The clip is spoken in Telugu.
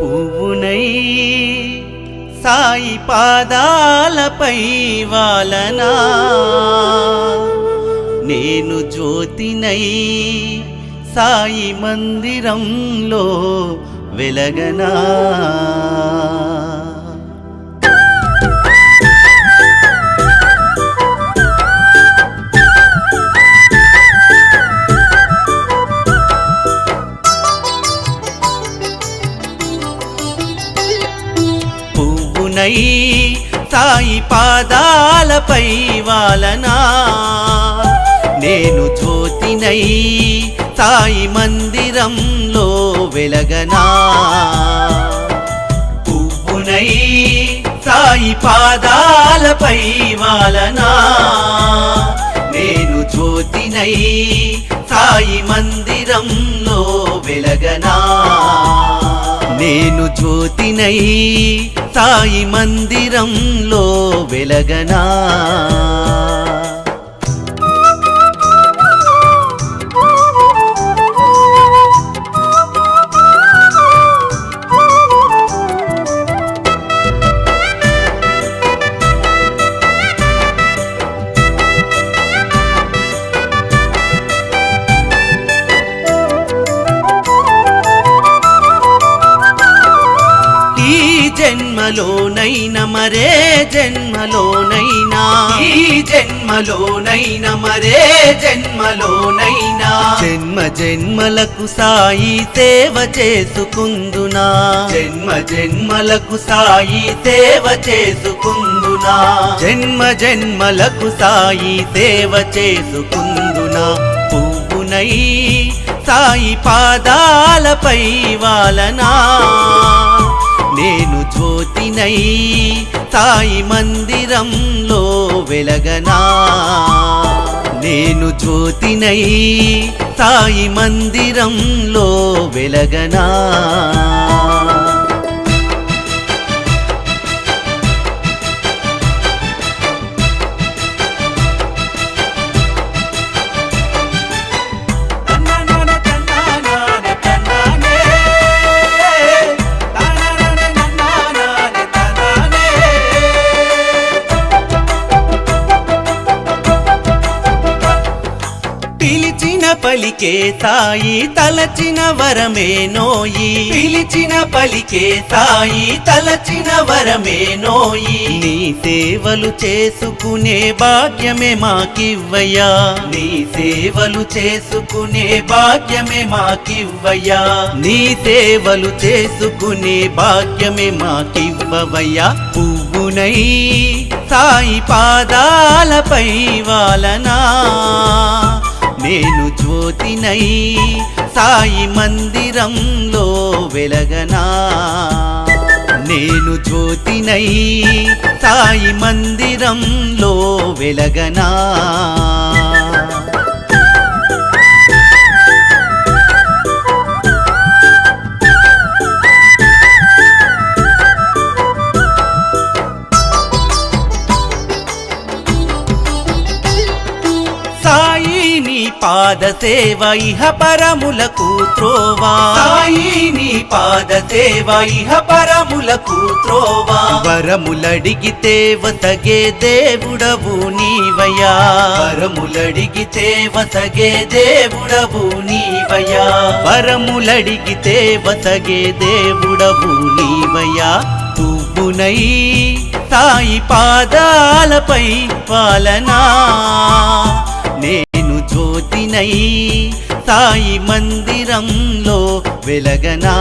పువ్వునై సాయి పాదాలపై వాలనా, నేను జ్యోతినై సాయి మందిరంలో వెలగనా. పువ్వునై సాయి పాదాలపై వాలనా, నేను జ్యోతినై సాయి మందిరంలో వెలగనా. పువ్వునై సాయి పాదాలపై వాలనా, నేను జ్యోతినై సాయి మందిరంలో వెలగనా. నేను జ్యోతినై సాయి మందిరంలో వెలగనా. జన్మలోనైనా మరే జన్మలోనైనా, ఈ జన్మలోనైనా మరే జన్మలోనైనా, జన్మ జన్మలకు సాయి సేవ చేసుకుందునా, జన్మ జన్మలకు సాయి సేవ చేసుకుందునా, జన్మ జన్మలకు సాయి సేవ చేసుకుందునా. పువ్వునై సాయి పాదాలపై వాలనా, నేను జ్యోతినై సాయి మందిరంలో వెలగనా. నేను జ్యోతినై సాయి మందిరంలో వెలగనా. పిలిచిన పలికే సాయి తలచిన వరమేనోయి, పిలిచిన పలికే సాయి తలచిన వరమేనోయి. నీ సేవలు చేసుకునే భాగ్యమే మాకివ్వయ్యా, నీ సేవలు చేసుకునే భాగ్యమే మాకివ్వయ్యా, నీ సేవలు చేసుకునే భాగ్యమే మాకివ్వవయ్యా. పువ్వునై సాయి పాదాలపై వాలనా, నేను జ్యోతినై సాయి మందిరంలో వెలగనా. నేను జ్యోతినై సాయి మందిరంలో వెలగనా. పాద సేవ ఇహ పరములకు త్రోవా, సాయి నీ పాద సేవ ఇహ పరములకు త్రోవా. వరములడిగితే వసగే దేవుడవు నీవయ్యా, వరములడిగితే వసగే దేవుడవు నీవయ్యా, వరములడిగితే వసగే దేవుడవు నీవయ్యా. పువ్వునై సాయి పాదాలపై వాలనా, నేను జ్యోతినై సాయి మందిరంలో వెలగనా.